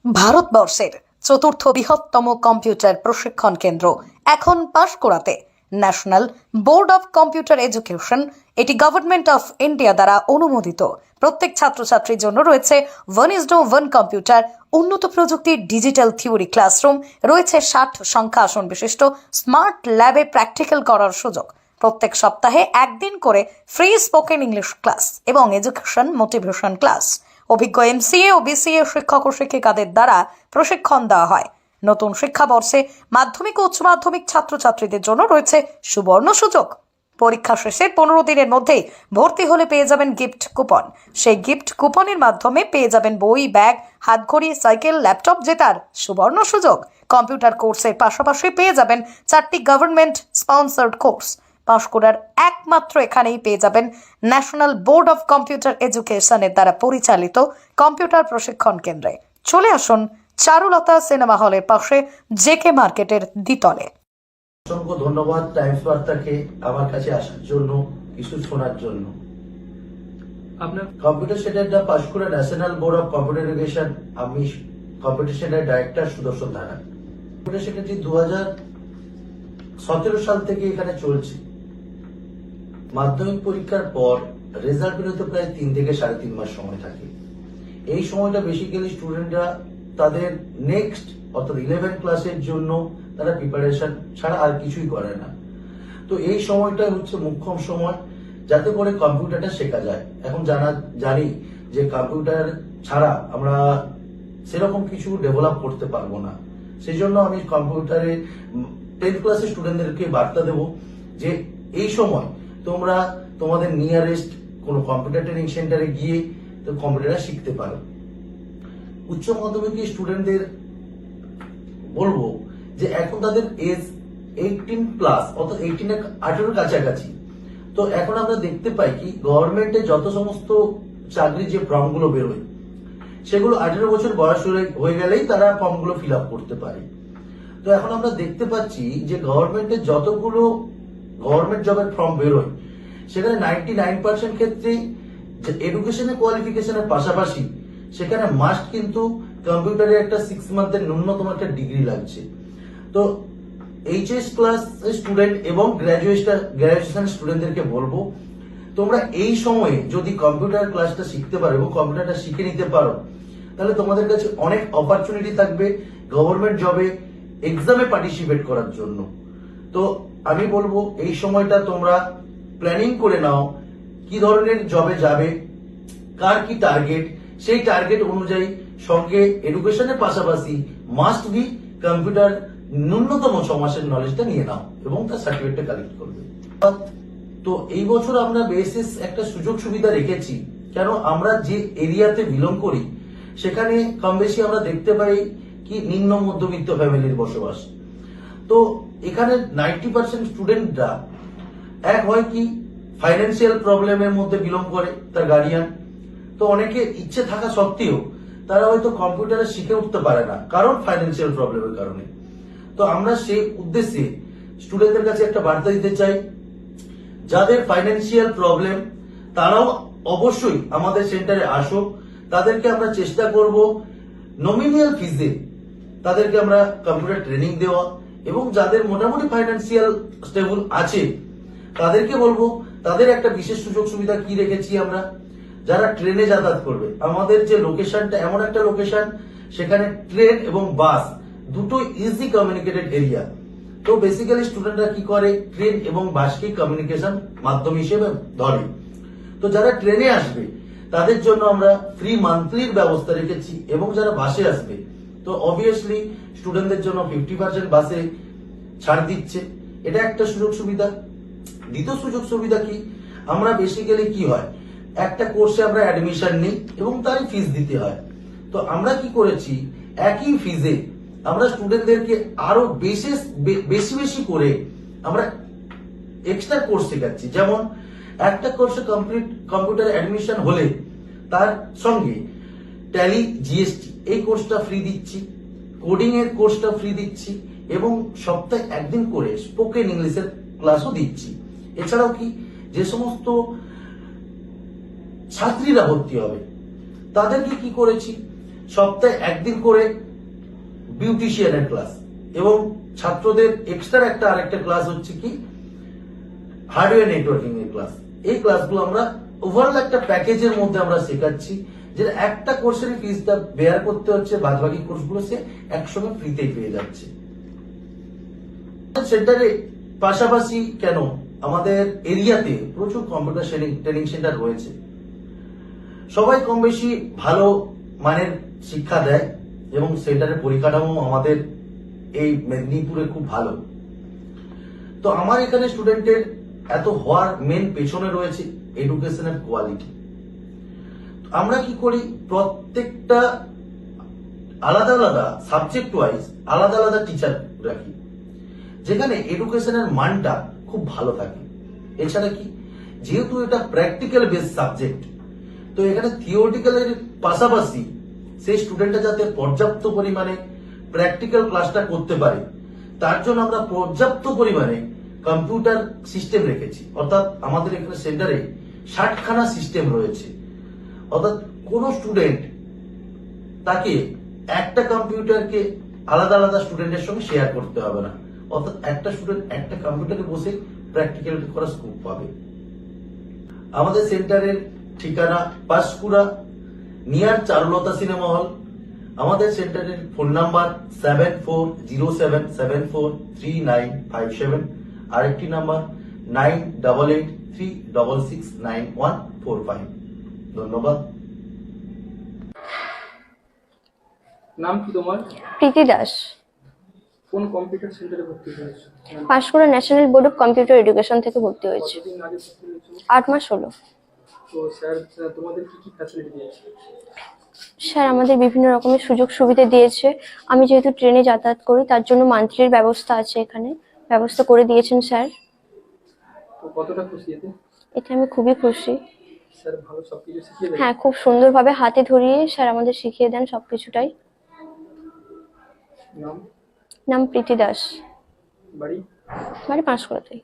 ভারতবর্ষের চতুর্থ বৃহত্তম কম্পিউটার প্রশিক্ষণ কেন্দ্র এখন পাঁশকুড়াতে national board of computer education, এটি গভর্নমেন্ট অফ ইন্ডিয়া দ্বারা অনুমোদিত। প্রত্যেক ছাত্রছাত্রীর জন্য রয়েছে 1:1 কম্পিউটার, উন্নত প্রযুক্তির ডিজিটাল থিওরি ক্লাসরুম, রয়েছে 60 সংখ্যা আসন বিশিষ্ট স্মার্ট ল্যাবে প্র্যাকটিক্যাল করার সুযোগ। প্রত্যেক সপ্তাহে একদিন করে ফ্রি স্পোকেন ইংলিশ ক্লাস এবং এডুকেশন মোটিভেশন ক্লাস। অভিজ্ঞ এমসিএ ও বিসিএ শিক্ষক ও শিক্ষিকাদের দ্বারা প্রশিক্ষণ দেওয়া হয়। নতুন শিক্ষাবর্ষে মাধ্যমিক ও উচ্চ মাধ্যমিক ছাত্রছাত্রীদের জন্য রয়েছে সুবর্ণ সুযোগ। পরীক্ষা শেষের 15 দিনের মধ্যেই ভর্তি হলে পেয়ে যাবেন গিফট কুপন। সেই গিফট কুপনের মাধ্যমে পেয়ে যাবেন বই, ব্যাগ, হাতঘড়ি, সাইকেল, ল্যাপটপ জেতার সুবর্ণ সুযোগ। কম্পিউটার কোর্সের পাশাপাশি পেয়ে যাবেন 4টি গভর্নমেন্ট স্পন্সর্ড কোর্স। পাঁশকুড়ার একমাত্র এখানেই পেয়ে যাবেন ন্যাশনাল বোর্ড অফ কম্পিউটার এডুকেশনের দ্বারা পরিচালিত কম্পিউটার প্রশিক্ষণ কেন্দ্রে। চলে আসুন চারুলতা সিনেমা হলের পাশে জেকে মার্কেটের দ্বিতলে। অসংখ্য ধন্যবাদ টাইমস বার্তাকে আমার কাছে আসার জন্য, কিছু শোনার জন্য। আপনার কম্পিউটার সেন্টারটা Panskura national board of computer education, আমি computer centre director Sudarshan Dhara. Computer সেন্টারটি 2017 সাল থেকে এখানে চলছে। মাধ্যমিক পরীক্ষার পর রেজাল্ট বেরোতে প্রায় 3 থেকে 3.5 মাস সময় থাকে। এই সময়টা বেসিক্যালি স্টুডেন্টরা তাদের নেক্সট অর্থাৎ 11 ক্লাসের জন্য তারা প্রিপারেশন ছাড়া আর কিছুই করে না। তো এই সময়টা হচ্ছে মুখ্যম সময় যাতে করে কম্পিউটারটা শেখা যায়। এখন জানি যে কম্পিউটার ছাড়া আমরা সেরকম কিছু ডেভেলপ করতে পারবো না। সেই জন্য আমি কম্পিউটারে 10th ক্লাসের স্টুডেন্টদেরকে বার্তা দেব যে এই সময় তোমরা তোমাদের নিয়ারেস্ট কোনো কম্পিউটার ট্রেনিং সেন্টারে গিয়ে তো কম্পিউটারটা শিখতে পারো। উচ্চ মাধ্যমিকের স্টুডেন্টদের বলবো যে এখন তাদের এজ 18+ অর্থাৎ 18 কাছাকাছি। তো এখন আমরা দেখতে পাই কি গভর্নমেন্টে যত সমস্ত চাকরির যে ফর্মগুলো বেরোয় সেগুলো 18 বছর বয়স হয়ে গেলেই তারা ফর্মগুলো ফিল আপ করতে পারে। তো এখন আমরা দেখতে পাচ্ছি যে গভর্নমেন্টের যতগুলো গভর্নমেন্ট জবের ফর্ম বেরোয় সেখানে 99% ক্ষেত্রেই এডুকেশনের কোয়ালিফিকেশনের পাশাপাশি সেখানে মাস্ট কিন্তু কম্পিউটারে একটা 6 মান্থের ন্যূনতম একটা ডিগ্রি লাগছে। তো এইচএস ক্লাস স্টুডেন্ট এবং গ্রাজুয়েশন স্টুডেন্টদেরকে বলবো তোমরা এই সময়ে যদি কম্পিউটার ক্লাসটা শিখতে পারো এবং কম্পিউটারটা শিখে নিতে পারো তাহলে তোমাদের কাছে অনেক অপরচুনিটি থাকবে গভর্নমেন্ট জবে এক্সামে পার্টিসিপেট করার জন্য। তো আমি বলবো এই সময়টা তোমরা প্ল্যানিং করে নাও কি ধরনের জবে যাবে, কার কি টার্গেট, সেই টার্গেট অনুযায়ী সঙ্গে এডুকেশনের পাশাপাশি মাস্ট বি কম্পিউটার ন্যূনতম 6 মাসের নলেজটা নিয়ে নাও এবং তার সার্টিফিকেটটা কালেক্ট করবে। তো এই বছর আমরা বেসিস একটা সুযোগ সুবিধা রেখেছি, কেন আমরা যে এরিয়াতে বিলং করি সেখানে কম বেশি আমরা দেখতে পাই কি নিম্ন মধ্যবিত্ত ফ্যামিলির বসবাস। তো এখানে 90% স্টুডেন্টরা এক হয় কি ফাইন্যান্সিয়াল প্রবলেমের মধ্যে বিলং করে তার গার্ডিয়ান। তো অনেকে ইচ্ছে থাকা সত্ত্বেও তারা হয়তো কম্পিউটারে শিখে উঠতে পারে না কারণ ফাইন্যান্সিয়াল প্রবলেমের কারণে। তো আমরা সেই উদ্দেশ্যে স্টুডেন্টদের কাছে একটা বার্তা দিতে চাই, যাদের ফাইন্যান্সিয়াল প্রবলেম তারাও অবশ্যই আমাদের সেন্টারে আসো। তাদেরকে আমরা চেষ্টা করব নমিনিয়াল ফিজে তাদেরকে আমরা কম্পিউটার ট্রেনিং দেওয়া, এবং যাদের মোটামুটি ফাইন্যান্সিয়াল স্টেবল আছে তাদেরকে বলবো তাদের একটা বিশেষ সুযোগ সুবিধা কি রেখেছি আমরা, যারা ট্রেনে যাতায়াত করবে আমাদের যে লোকেশনটা এমন একটা লোকেশন সেখানে ট্রেন এবং বাস দুটো ইজি কমিউনিকেটেড এরিয়া। তো বেসিক্যালি স্টুডেন্টরা কি করে ট্রেন এবং বাসকে কমিউনিকেশন মাধ্যম হিসেবে ধরে। তো যারা ট্রেনে আসবে তাদের জন্য আমরা ফ্রি মান্থলির ব্যবস্থা রেখেছি, এবং যারা বাসে আসবে তো অবভিয়াসলি স্টুডেন্টদের জন্য 50% বাসে ছাড় দিচ্ছে। এটা একটা সুযোগ সুবিধা। দ্বিতীয় সুযোগ সুবিধা কি, আমরা বেসিক্যালি কি হয় একটা কোর্সে আমরা অ্যাডমিশন নিই এবং তারই ফিস দিতে হয়। তো আমরা কি করেছি একই ফিজে আমরা স্টুডেন্টদেরকে আরো বেশি বেশি করে আমরা এক্সট্রা কোর্স শেখাচ্ছি। যেমন একটা কোর্সে কম্পিউটার অ্যাডমিশন হলে তার সঙ্গে ট্যালি, জিএসটি এই কোর্সটা ফ্রি দিচ্ছি, কোডিং এর কোর্সটা ফ্রি দিচ্ছি, এবং সপ্তাহে একদিন করে স্পোকেন ইংলিশের ক্লাসও দিচ্ছি। এছাড়াও কি যে সমস্ত ছাত্রীরা ভর্তি হবে তাদেরকে কি করেছি সপ্তাহে একদিন করে বিউটিশিয়ানের ক্লাস, এবং ছাত্রদের এক্সট্রা আরেকটা ক্লাস হচ্ছে কি হার্ডওয়্যার নেটওয়ার্কিং এর ক্লাস। এই ক্লাসগুলো আমরা ওভারঅল একটা প্যাকেজের মধ্যে আমরা শেখাচ্ছি, যে একটা কোর্সের ফিসটা বেয়ার করতে হচ্ছে, বাদবাকি কোর্সগুলো সে একসঙ্গে ফ্রিতেই পেয়ে যাচ্ছে। সেন্টারে পাশাপাশি কেন আমাদের এরিয়াতে প্রচুর কম্পিউটার ট্রেনিং সেন্টার রয়েছে, সবাই কম বেশি ভালো মানের শিক্ষা দেয়, এবং সেন্টারের পরিকাঠামো আমাদের এই মেদিনীপুরে খুব ভালো। তো আমার এখানে স্টুডেন্টের এত হওয়ার মেন পেছনে রয়েছে এডুকেশনের কোয়ালিটি। আমরা কি করি, প্রত্যেকটা আলাদা আলাদা সাবজেক্ট ওয়াইজ আলাদা আলাদা টিচার রাখি, যেখানে এডুকেশনের মানটা খুব ভালো থাকে। এছাড়া কি, যেহেতু এটা প্র্যাকটিক্যাল বেস সাবজেক্ট, তো এখানে থিওরিটিক্যালের পাশাপাশি সেই স্টুডেন্টটা যাতে পর্যাপ্ত পরিমাণে প্র্যাকটিক্যাল ক্লাসটা করতে পারে, তার জন্য আমরা পর্যাপ্ত পরিমাণে কম্পিউটার সিস্টেম রেখেছি। অর্থাৎ আমাদের এখানে সেন্টারে 60খানা সিস্টেম রয়েছে। অর্থাৎ কোন স্টুডেন্ট তাকে একটা কম্পিউটারকে আলাদা আলাদা স্টুডেন্টের সঙ্গে শেয়ার করতে হবে না। অর্থাৎ একটা স্টুডেন্ট একটা কম্পিউটারে বসে প্র্যাকটিক্যাল করার স্কোপ পাবে। আমাদের সেন্টারের ঠিকানা Panskura, near Charulata cinema hall. আমাদের সেন্টারের ফোন নাম্বার 7407743957, আরেকটি নাম্বার 9883669145। ধন্যবাদ। নাম কি তোমার? প্রীতি দাস। কোন কম্পিউটার সেন্টারে ভর্তি হয়েছো? Panskura national board of computer education থেকে ভর্তি হয়েছে। কতদিন আগে ভর্তি হয়েছো? 8 মাস হলো। তো স্যার তোমাদের কি কি ফ্যাসিলিটি দিয়েছে? স্যার আমাদের বিভিন্ন রকমের সুযোগ সুবিধা দিয়েছে। আমি যেহেতু ট্রেনে যাতায়াত করি, তার জন্য মান্থলির ব্যবস্থা আছে, এখানে ব্যবস্থা করে দিয়েছেন স্যার। তো কতটা খুশি এতে? এতে আমি খুবই খুশি। স্যার ভালো সবকিছু শিখিয়ে দেয়? হ্যাঁ, খুব সুন্দরভাবে হাতে ধরিয়ে স্যার আমাদের শিখিয়ে দেন সবকিছুটাই। নাম? নাম প্রীতি দাস। বাড়ি? বাড়ি পাঁশকুড়াতেই।